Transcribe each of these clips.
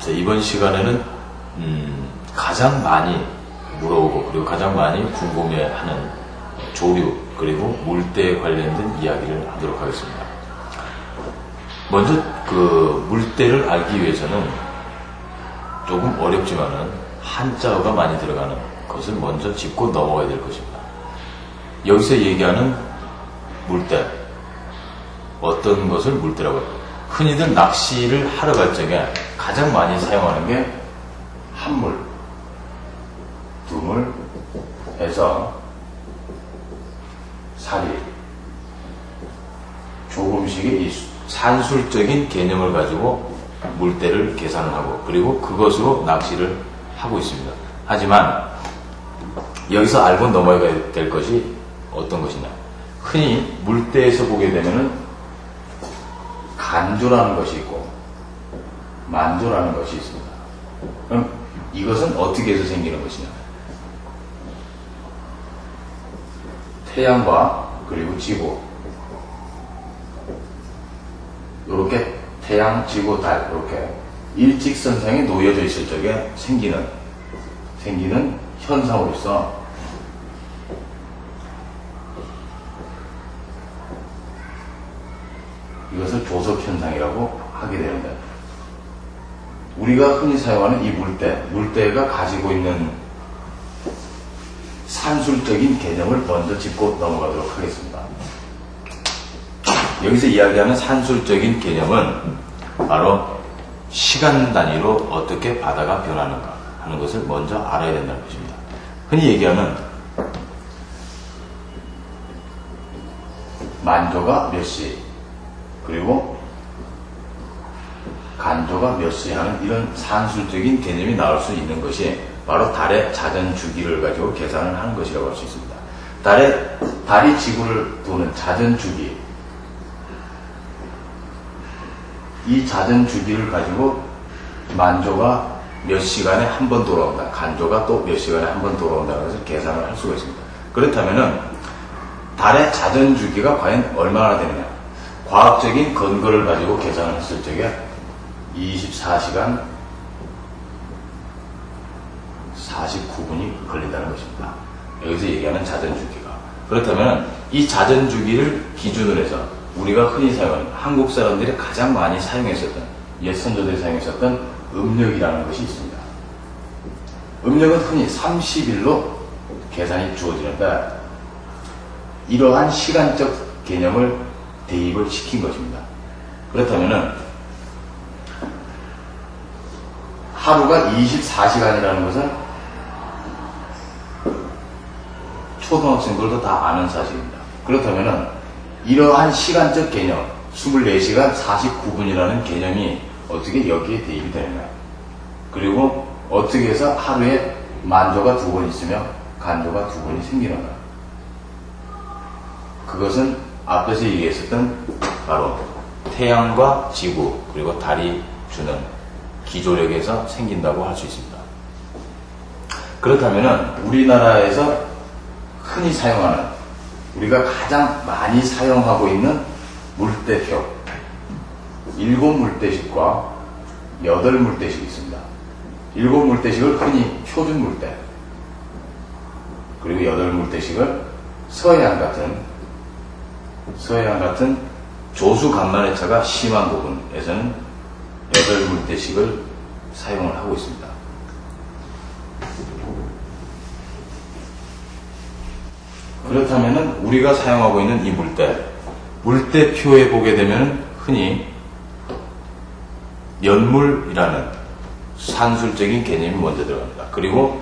자, 이번 시간에는 가장 많이 물어오고 그리고 가장 많이 궁금해하는 조류 그리고 물때에 관련된 이야기를 하도록 하겠습니다. 먼저 그 물때를 알기 위해서는 조금 어렵지만은 한자어가 많이 들어가는 것을 먼저 짚고 넘어가야 될 것입니다. 여기서 얘기하는 물때, 어떤 것을 물때라고 해요? 흔히들 낚시를 하러 갈 적에 가장 많이 사용하는 게 한물, 두물 해서 사리, 조금씩의 이 산술적인 개념을 가지고 물때를 계산을 하고 그리고 그것으로 낚시를 하고 있습니다. 하지만 여기서 알고 넘어가야 될 것이 어떤 것이냐. 흔히 물때에서 보게 되면은 간조라는 것이 있고 만조라는 것이 있습니다. 그럼 이것은 어떻게 해서 생기는 것이냐. 태양과 그리고 지구 이렇게 태양, 지구, 달 이렇게 일직선상에 놓여져 있을 적에 생기는 현상으로서 이것을 조석현상이라고 하게 되는데, 우리가 흔히 사용하는 이 물때가 가지고 있는 산술적인 개념을 먼저 짚고 넘어가도록 하겠습니다. 여기서 이야기하는 산술적인 개념은 바로 시간 단위로 어떻게 바다가 변하는가 하는 것을 먼저 알아야 된다는 것입니다. 흔히 얘기하는 만조가 몇 시, 그리고 간조가 몇 시 하는 이런 산술적인 개념이 나올 수 있는 것이 바로 달의 자전 주기를 가지고 계산을 하는 것이라고 할 수 있습니다. 달이 지구를 도는 자전 주기, 이 자전 주기를 가지고 만조가 몇 시간에 한 번 돌아온다, 간조가 또 몇 시간에 한 번 돌아온다는 것을 계산을 할 수가 있습니다. 그렇다면은 달의 자전 주기가 과연 얼마나 되느냐? 과학적인 근거를 가지고 계산을 했을 적에 24시간 49분이 걸린다는 것입니다. 여기서 얘기하는 자전주기가. 그렇다면 이 자전주기를 기준으로 해서 우리가 흔히 사용하는 한국 사람들이 가장 많이 사용했었던, 옛 선조들이 사용했었던 음력이라는 것이 있습니다. 음력은 흔히 30일로 계산이 주어지는데 이러한 시간적 개념을 대입을 시킨 것입니다. 그렇다면은 하루가 24시간이라는 것은 초등학생들도 다 아는 사실입니다. 그렇다면은 이러한 시간적 개념 24시간 49분이라는 개념이 어떻게 여기에 대입이 되느냐, 그리고 어떻게 해서 하루에 만조가 2번 있으며 간조가 2번이 생기는가. 그것은 앞에서 얘기했었던 바로 태양과 지구 그리고 달이 주는 기조력에서 생긴다고 할 수 있습니다. 그렇다면은 우리나라에서 흔히 사용하는, 우리가 가장 많이 사용하고 있는 물때표 7물때식과 8물때식이 있습니다. 7물때식을 흔히 표준물때, 그리고 8물때식을 서해안 같은 조수 간만의 차가 심한 부분에서는 8물때식을 사용을 하고 있습니다. 그렇다면은 우리가 사용하고 있는 이 물때표에 보게 되면 흔히 연물이라는 산술적인 개념이 먼저 들어갑니다. 그리고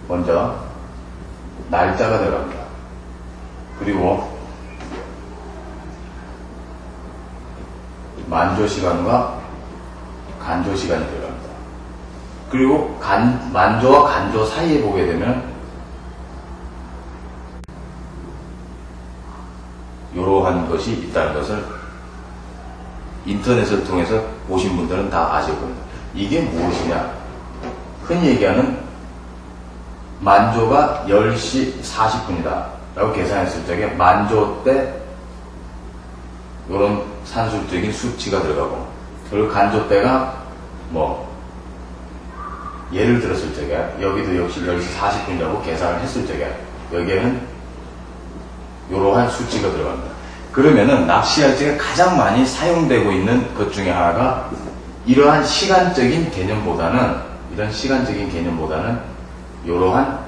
먼저 날짜가 들어갑니다. 그리고 만조시간과 간조시간이 들어갑니다. 그리고 만조와 간조 사이에 보게 되면 이러한 것이 있다는 것을 인터넷을 통해서 보신 분들은 다 아실 겁니다. 이게 무엇이냐? 흔히 얘기하는 만조가 10시 40분이다 라고 계산했을 적에 만조 때 이런 산술적인 수치가 들어가고, 그리고 간조대가 뭐 예를 들었을 적에 여기도 역시 10시 40분이라고 계산을 했을 적에 여기에는 이러한 수치가 들어갑니다. 그러면은 낚시할 적에 가장 많이 사용되고 있는 것 중에 하나가 이러한 시간적인 개념보다는 이러한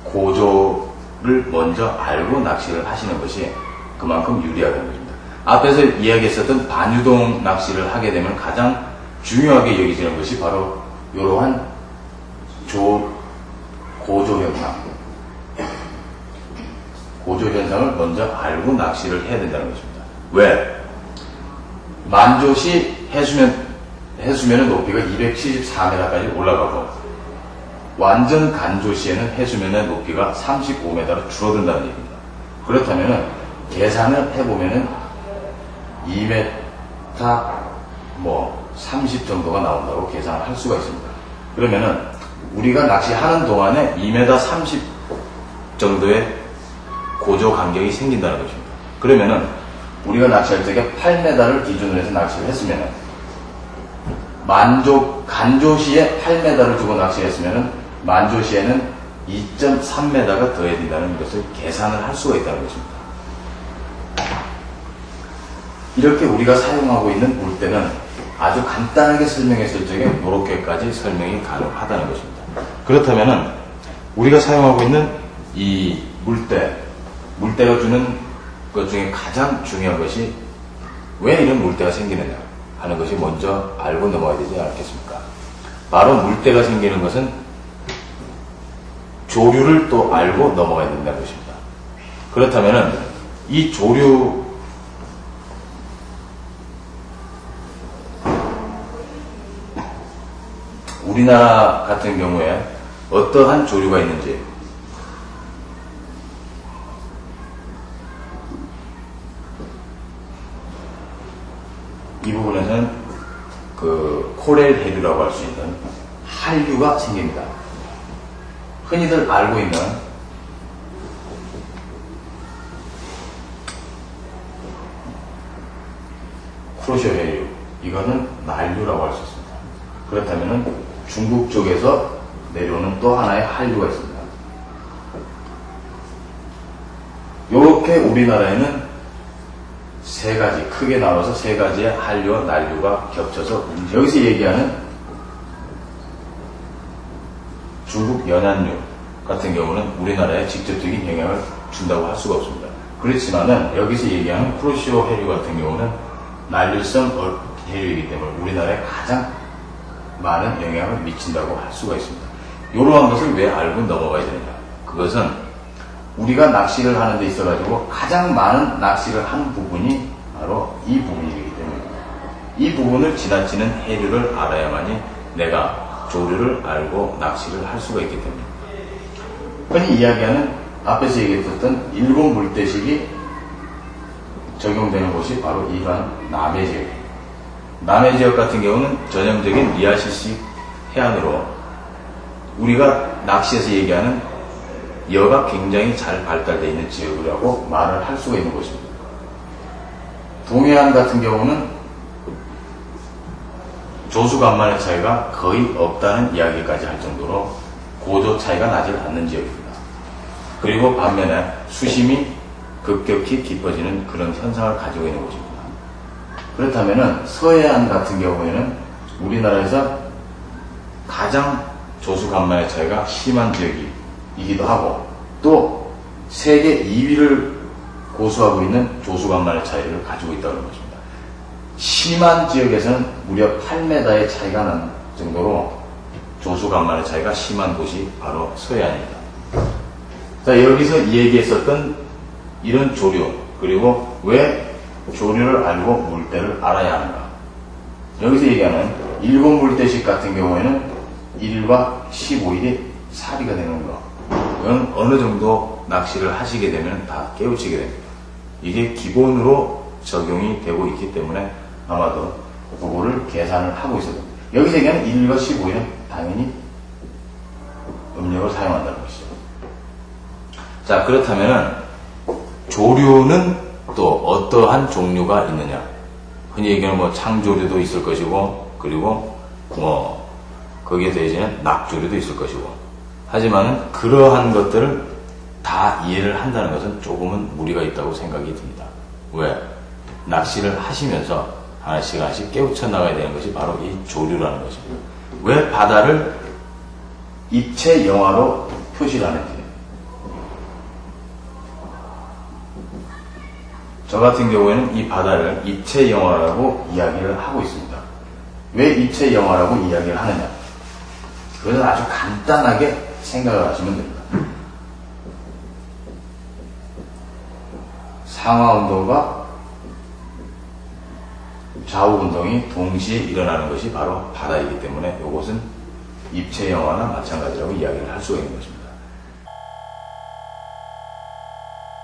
고조를 먼저 알고 낚시를 하시는 것이 그만큼 유리하다는 것입니다. 앞에서 이야기했었던 반유동 낚시를 하게 되면 가장 중요하게 여기지는 것이 바로 이러한 고조 현상을 먼저 알고 낚시를 해야 된다는 것입니다. 왜? 만조시 해수면의 높이가 274m까지 올라가고 완전 간조시에는 해수면의 높이가 35m로 줄어든다는 얘기입니다. 그렇다면 계산을 해보면 2m 30 정도가 나온다고 계산을 할 수가 있습니다. 그러면은 우리가 낚시하는 동안에 2m 30 정도의 고조 간격이 생긴다는 것입니다. 그러면은 우리가 낚시할 적에 8m를 기준으로 해서 낚시를 했으면은 간조시에 8m를 주고 낚시했으면은 만조시에는 2.3m가 더해야 된다는 것을 계산을 할 수가 있다는 것입니다. 이렇게 우리가 사용하고 있는 물대는 아주 간단하게 설명했을 적에 이렇게까지 설명이 가능하다는 것입니다. 그렇다면은 우리가 사용하고 있는 이 물대가 주는 것 중에 가장 중요한 것이 왜 이런 물대가 생기느냐 하는 것이 먼저 알고 넘어가야 되지 않겠습니까? 바로 물대가 생기는 것은 조류를 또 알고 넘어가야 된다는 것입니다. 그렇다면은 이 조류 우리나라 같은 경우에 어떠한 조류가 있는지 이 부분에서는 그 코렐 해류라고 할 수 있는 한류가 생깁니다. 흔히들 알고 있는 쿠로쇼 해류, 이거는 난류라고 할 수 있습니다. 그렇다면 중국 쪽에서 내려오는 또 하나의 한류가 있습니다. 이렇게 우리나라에는 세 가지, 크게 나눠서 세 가지의 한류와 난류가 겹쳐서 여기서 얘기하는 중국 연안류 같은 경우는 우리나라에 직접적인 영향을 준다고 할 수가 없습니다. 그렇지만은 여기서 얘기하는 쿠로시오 해류 같은 경우는 난류성 해류이기 때문에 우리나라에 가장 많은 영향을 미친다고 할 수가 있습니다. 이러한 것을 왜 알고 넘어가야 되느냐? 그것은 우리가 낚시를 하는 데 있어가지고 가장 많은 낚시를 한 부분이 바로 이 부분이기 때문에 이 부분을 지나치는 해류를 알아야만이 내가 조류를 알고 낚시를 할 수가 있기 때문에 흔히 이야기하는 앞에서 얘기했었던 일본 물대식이 적용되는 곳이 바로 이러한 남해 지역입니다. 남해 지역 같은 경우는 전형적인 미야시식 해안으로 우리가 낚시에서 얘기하는 여가 굉장히 잘 발달되어 있는 지역이라고 말을 할 수가 있는 곳입니다. 동해안 같은 경우는 조수간만의 차이가 거의 없다는 이야기까지 할 정도로 고조 차이가 나지 않는 지역입니다. 그리고 반면에 수심이 급격히 깊어지는 그런 현상을 가지고 있는 곳입니다. 그렇다면 서해안 같은 경우에는 우리나라에서 가장 조수간만의 차이가 심한 지역이기도 하고 또 세계 2위를 고수하고 있는 조수간만의 차이를 가지고 있다는 것입니다. 심한 지역에서는 무려 8m의 차이가 나는 정도로 조수간만의 차이가 심한 곳이 바로 서해안입니다. 자, 여기서 얘기했었던 이런 조류, 그리고 왜 조류를 알고 물대를 알아야 하는가? 여기서 얘기하는 일본 물대식 같은 경우에는 1일과 15일이 사리가 되는 거. 이건 어느 정도 낚시를 하시게 되면 다 깨우치게 됩니다. 이게 기본으로 적용이 되고 있기 때문에 아마도 그거를 계산을 하고 있어야 됩니다. 여기서 얘기하는 1일과 15일은 당연히 음력을 사용한다는 것이죠. 자, 그렇다면 조류는 또 어떠한 종류가 있느냐? 흔히 얘기하는 뭐 창조류도 있을 것이고, 그리고 뭐 거기에 대해서는 낙조류도 있을 것이고. 하지만 그러한 것들을 다 이해를 한다는 것은 조금은 무리가 있다고 생각이 듭니다. 왜? 낚시를 하시면서 하나씩 하나씩 깨우쳐 나가야 되는 것이 바로 이 조류라는 것입니다. 왜 바다를 입체 영화로 표시를 하는지. 저 같은 경우에는 이 바다를 입체 영화라고 이야기를 하고 있습니다. 왜 입체 영화라고 이야기를 하느냐? 그것은 아주 간단하게 생각을 하시면 됩니다. 상하 운동과 좌우 운동이 동시에 일어나는 것이 바로 바다이기 때문에 이것은 입체 영화나 마찬가지라고 이야기를 할 수가 있는 것입니다.